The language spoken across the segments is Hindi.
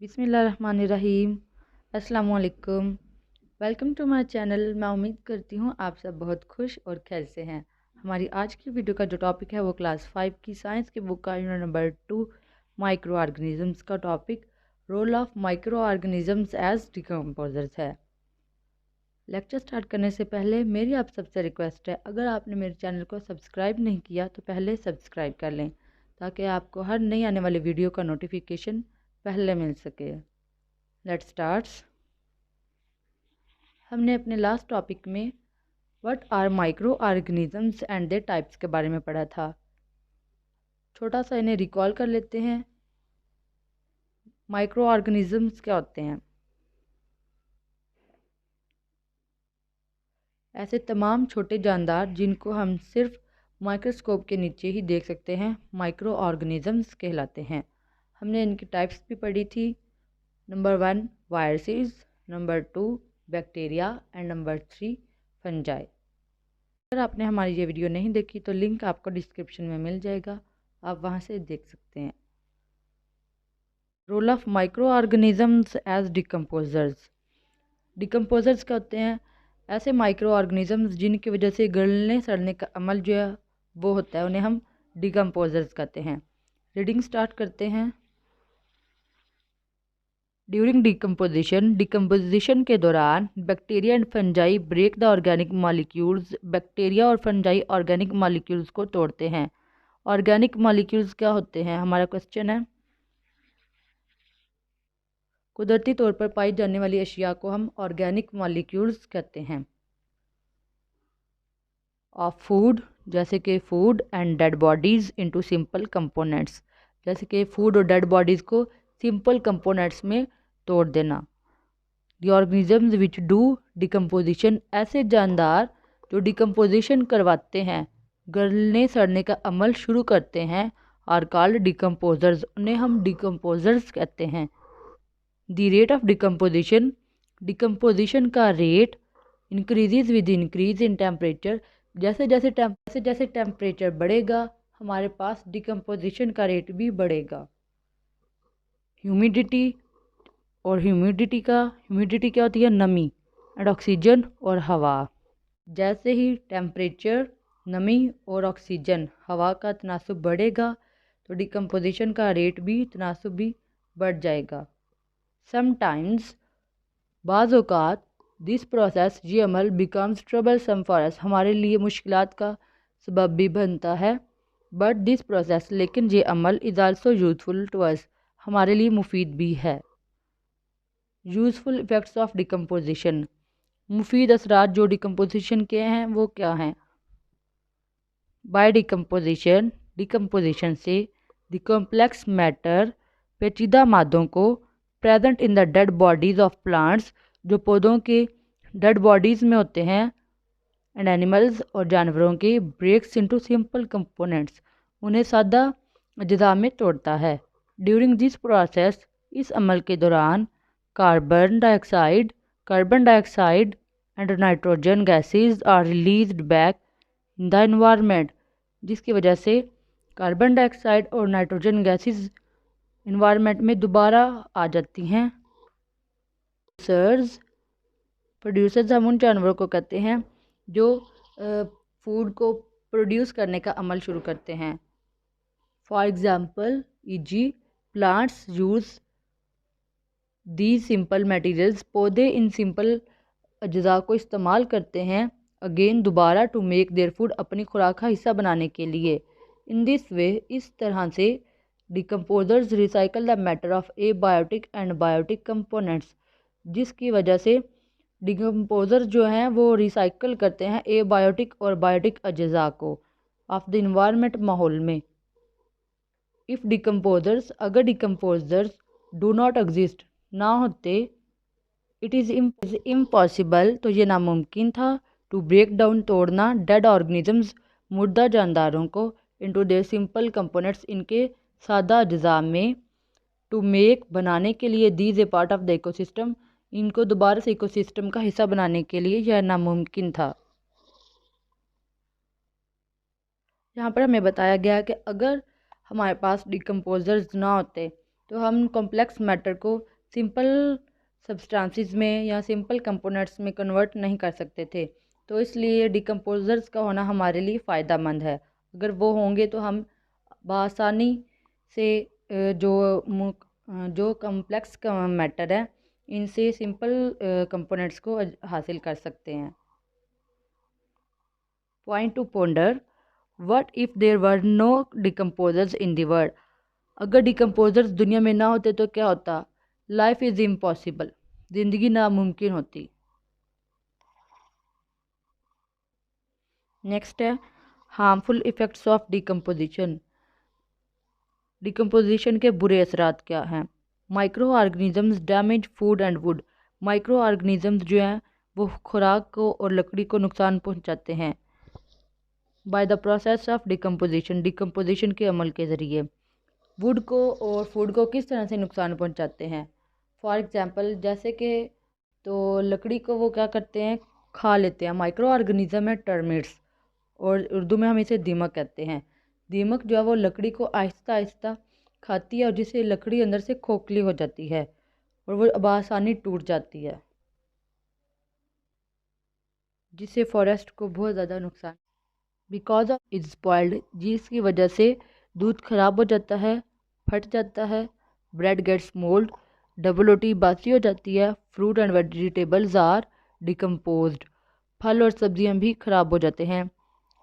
बिस्मिल्लाहिर्रहमानिर्रहीम। अस्सलाम वालेकुम। Welcome to my channel. मैं उम्मीद करती हूँ आप सब बहुत खुश और खैर से हैं। हमारी आज की वीडियो का जो टॉपिक है वो क्लास 5 की साइंस की बुक का यूनिट नंबर 2 माइक्रो ऑर्गेनिजम्स का topic role of microorganisms as decomposers है। लेक्चर स्टार्ट करने से पहले मेरी आप सबसे रिक्वेस्ट है, अगर आपने मेरे चैनल को सब्सक्राइब नहीं किया तो पहले सब्सक्राइब कर लें ताकि आपको हर नई आने वाली वीडियो का नोटिफिकेशन पहले मिल सके। Let's starts. हमने अपने लास्ट टॉपिक में what are microorganisms and their types के बारे में पढ़ा था। छोटा सा इन्हें रिकॉल कर लेते हैं। माइक्रो ऑर्गेनिजम्स क्या होते हैं? ऐसे तमाम छोटे जानदार जिनको हम सिर्फ माइक्रोस्कोप के नीचे ही देख सकते हैं माइक्रो ऑर्गेनिजम्स कहलाते हैं। हमने इनकी टाइप्स भी पढ़ी थी। Number 1 viruses, number 2 bacteria and number 3 fungi. अगर आपने हमारी ये वीडियो नहीं देखी तो लिंक आपको डिस्क्रिप्शन में मिल जाएगा, आप वहाँ से देख सकते हैं। Role of microorganisms as decomposers. Decomposers क्या होते हैं? ऐसे माइक्रो ऑर्गेनिजम्स जिनकी वजह से गलने सड़ने का अमल जो है वो होता है, उन्हें हम डिकम्पोजर्स कहते हैं। रीडिंग स्टार्ट करते हैं। ड्यूरिंग डिकम्पोजिशन के दौरान bacteria and fungi break the organic molecules. Bacteria और फंजाई ऑर्गेनिक मॉलिक्यूल्स को तोड़ते हैं। ऑर्गेनिक मॉलिक्यूल्स क्या होते हैं? हमारा क्वेश्चन है। कुदरती तौर पर पाई जाने वाली अशिया को हम ऑर्गेनिक मॉलिक्यूल्स कहते हैं। ऑफ फूड, जैसे कि food and dead bodies into simple components, जैसे कि फूड और डेड बॉडीज़ को सिंपल कंपोनेंट्स में तोड़ देना। The organisms which do decomposition, ऐसे जानदार जो डिकम्पोजिशन करवाते हैं, गलने सड़ने का अमल शुरू करते हैं, आर कॉल्ड डिकम्पोजर्स, उन्हें हम डिकम्पोजर्स कहते हैं। The rate of decomposition, decomposition का rate increases with increase in temperature, जैसे जैसे टेम्परेचर बढ़ेगा हमारे पास डिकम्पोजिशन का रेट भी बढ़ेगा। ह्यूमिडिटी ह्यूमिडिटी क्या होती है? नमी। एंड ऑक्सीजन और हवा, जैसे ही टेम्परेचर, नमी और ऑक्सीजन हवा का तनासुब बढ़ेगा तो डिकम्पोजिशन का रेट भी तनासुब भी बढ़ जाएगा। समटाइम्स, बाज़ औक़ात, दिस प्रोसेस, ये अमल becomes troublesome for us, हमारे लिए मुश्किलात का सबब भी बनता है। बट दिस प्रोसेस, लेकिन ये अमल is also useful to us, हमारे लिए मुफीद भी है। यूज़फुल इफ़ेक्ट्स ऑफ डिकम्पोजिशन, मुफीद असरात जो डिकम्पोजिशन के हैं वो क्या हैं? बाय डिकम्पोजिशन, डिकम्पोजिशन से द कॉम्प्लेक्स मैटर, पेचीदा मादों को, present in the dead bodies of plants, जो पौधों के डेड बॉडीज़ में होते हैं, एंड एनिमल्स और जानवरों के, ब्रेक्स इनटू सिंपल कंपोनेंट्स, उन्हें सादा अज्जा में तोड़ता है। ड्यूरिंग दिस प्रोसेस, इस अमल के दौरान, carbon dioxide and nitrogen gases are released back in the environment, जिसकी वजह से कार्बन डाइऑक्साइड और नाइट्रोजन गैसेज इन्वायरमेंट में दोबारा आ जाती हैं। प्रोड्यूसर्स हम उन जानवरों को कहते हैं जो फूड को प्रोड्यूस करने का अमल शुरू करते हैं। For example, eg. Plants use the simple materials, पौधे इन सिंपल अज्जा को इस्तेमाल करते हैं, अगेन दोबारा, टू मेक देयर फूड, अपनी खुराक का हिस्सा बनाने के लिए। इन दिस वे, इस तरह से, decomposers recycle the matter of abiotic and biotic components, जिसकी वजह से डिकम्पोजर जो हैं वो रिसाइकल करते हैं एबायोटिक और बायोटिक अज्जा को ऑफ द इन्वायरमेंट, माहौल में। इफ़ डिकम्पोजर्स, अगर डिकम्पोजर्स डू नॉट एग्जिस्ट, ना होते, इट इज़ इम्पॉसिबल, तो ये नामुमकिन था, टू ब्रेक डाउन, तोड़ना, डेड ऑर्गेनिजम्स, मुर्दा जानदारों को, इनटू देयर सिंपल कंपोनेंट्स, इनके सादा अज्जा में, टू मेक, बनाने के लिए, these A part of the ecosystem, इनको दोबारा से इकोसिस्टम का हिस्सा बनाने के लिए यह नामुमकिन था। यहाँ पर हमें बताया गया कि अगर हमारे पास डिकम्पोजर्स ना होते तो हम कॉम्प्लेक्स मैटर को सिंपल सब्सटेंसेस में या सिंपल कंपोनेंट्स में कन्वर्ट नहीं कर सकते थे। तो इसलिए डिकम्पोज़र्स का होना हमारे लिए फ़ायदेमंद है। अगर वो होंगे तो हम बआसानी से जो कॉम्प्लेक्स मैटर है इनसे सिंपल कंपोनेंट्स को हासिल कर सकते हैं। Point to ponder, what if there were no decomposers in the world. अगर डिकम्पोजर्स दुनिया में ना होते तो क्या होता? लाइफ इज़ इम्पॉसिबल, ज़िंदगी नामुमकिन होती। नेक्स्ट है harmful effects of decomposition. Decomposition के बुरे असरात क्या हैं? Micro organisms damage food and would. Micro organisms जो हैं वो खुराक को और लकड़ी को नुकसान पहुंचाते हैं। By the process of decomposition, decomposition के अमल के ज़रिए वुड को और फूड को किस तरह से नुकसान पहुंचाते हैं? फॉर एग्ज़ाम्पल जैसे कि तो लकड़ी को वो क्या करते हैं, खा लेते हैं। माइक्रो ऑर्गेनिज्म है टर्मिट्स, और उर्दू में हम इसे दीमक कहते हैं। दीमक जो है वो लकड़ी को आहिस्ता आहिस्ता खाती है और जिससे लकड़ी अंदर से खोखली हो जाती है और वो बआसानी टूट जाती है, जिससे फॉरेस्ट को बहुत ज़्यादा नुकसान। बिकॉज ऑफ इज स्पॉइल्ड, जिसकी वजह से दूध खराब हो जाता है, फट जाता है। ब्रेड गेट्स मोल्ड, डबल रोटी बासी हो जाती है। Fruit and vegetables are decomposed, फल और सब्जियां भी खराब हो जाते हैं।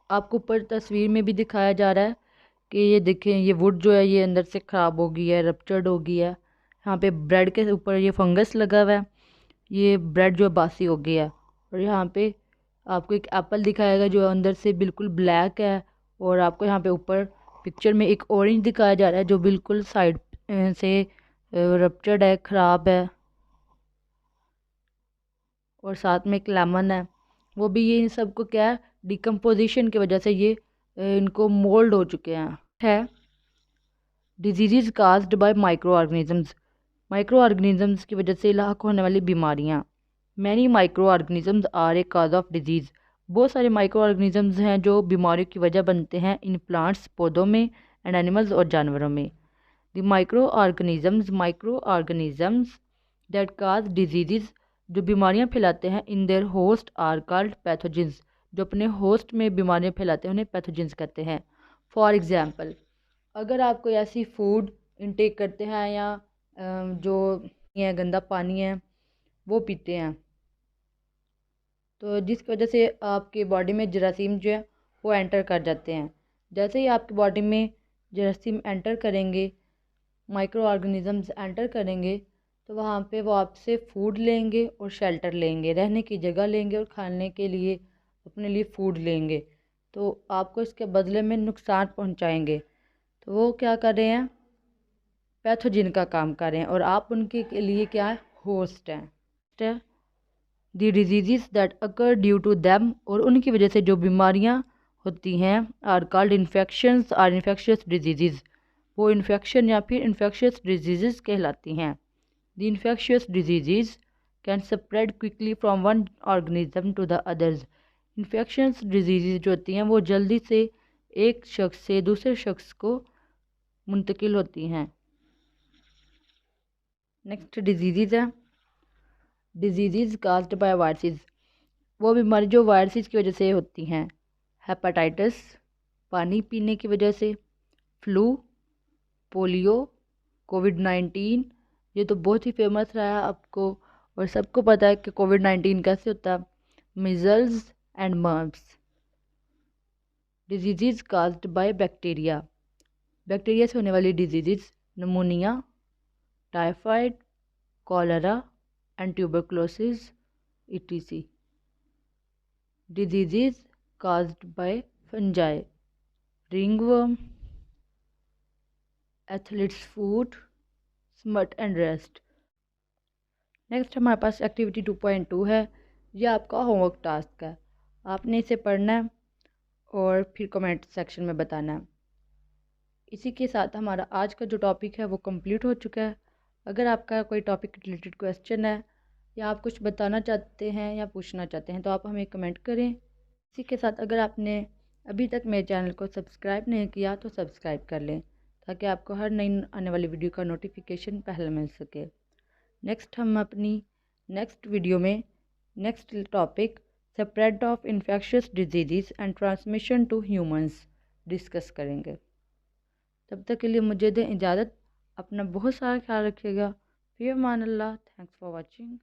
आपको ऊपर तस्वीर में भी दिखाया जा रहा है कि ये देखें, ये वुड जो है ये अंदर से ख़राब हो गई है, रप्चर्ड हो गई है। यहाँ पे ब्रेड के ऊपर ये फंगस लगा हुआ है, ये ब्रेड जो है बासी हो गया है। और यहाँ पे आपको एक एप्पल दिखाएगा जो अंदर से बिल्कुल ब्लैक है, और आपको यहाँ पे ऊपर पिक्चर में एक ऑरेंज दिखाया जा रहा है जो बिल्कुल साइड से रप्चर्ड है, ख़राब है। और साथ में एक लेमन है, वो भी ये इन सबको क्या है, डिकम्पोजिशन की वजह से ये इनको मोल्ड हो चुके हैं। है disease caused by microorganisms, microorganisms की वजह से लाक होने वाली बीमारियाँ। Many microorganisms are a cause of disease, बहुत सारे माइक्रो ऑर्गेनिजम्स हैं जो बीमारियों की वजह बनते हैं इन प्लांट्स, पौधों में, एंड एनिमल्स और जानवरों में। The microorganisms that cause disease, जो बीमारियां फैलाते हैं, in their host are called pathogens, जो अपने होस्ट में बीमारियां फैलाते हैं उन्हें पैथोजेंस कहते हैं। फॉर एग्ज़ाम्पल अगर आप कोई ऐसी फूड इंटेक करते हैं या जो ये गंदा पानी है वो पीते हैं, तो जिसकी वजह से आपकी बॉडी में जरासीम जो है वो एंटर कर जाते हैं। जैसे ही आपकी बॉडी में जरासीम एंटर करेंगे, माइक्रो ऑर्गेनिजम्स एंटर करेंगे, तो वहाँ पे वो आपसे फूड लेंगे और शेल्टर लेंगे, रहने की जगह लेंगे और खाने के लिए अपने लिए फूड लेंगे। तो आपको इसके बदले में नुकसान पहुँचाएंगे। तो वो क्या कर रहे हैं, पैथोजिन का काम कर रहे हैं, और आप उनके लिए क्या है, होस्ट हैं। The disease that occur due to them, और उनकी वजह से जो बीमारियां होती हैं, are called infections or infectious disease, वो इन्फेक्शन या फिर इन्फेक्शियस डिजीज़ कहलाती हैं। The infectious disease can spread quickly from one organism to the others. Infections disease जो होती हैं वो जल्दी से एक शख्स से दूसरे शख्स को मुंतकिल होती हैं। नेक्स्ट डिजीज़ है डिजीज़ काज्ड बाय वायरसेस, वो बीमारी जो वायरसेस की वजह से होती हैं। हेपेटाइटिस पानी पीने की वजह से, फ्लू, पोलियो, कोविड-19, ये तो बहुत ही फेमस रहा है आपको और सबको पता है कि कोविड-19 कैसे होता है। Measles and mumps. Disease caused by bacteria, bacteria से होने वाली disease, pneumonia, typhoid, cholera and tuberculosis etc. Diseases caused by fungi, ringworm, athlete's foot, smut and rest. Next हमारे पास एक्टिविटी 2.2 है। यह आपका होमवर्क टास्क है, आपने इसे पढ़ना है और फिर कमेंट सेक्शन में बताना है। इसी के साथ हमारा आज का जो टॉपिक है वो कंप्लीट हो चुका है। अगर आपका कोई टॉपिक रिलेटेड क्वेश्चन है या आप कुछ बताना चाहते हैं या पूछना चाहते हैं तो आप हमें कमेंट करें। इसी के साथ अगर आपने अभी तक मेरे चैनल को सब्सक्राइब नहीं किया तो सब्सक्राइब कर लें ताकि आपको हर नई आने वाली वीडियो का नोटिफिकेशन पहले मिल सके। नेक्स्ट हम अपनी नेक्स्ट वीडियो में next topic spread of infectious disease and transmission to humans discuss करेंगे। तब तक के लिए मुझे दें इजाज़त। अपना बहुत सारा ख्याल रखिएगा। फ़ी अमान अल्लाह। Thanks for watching.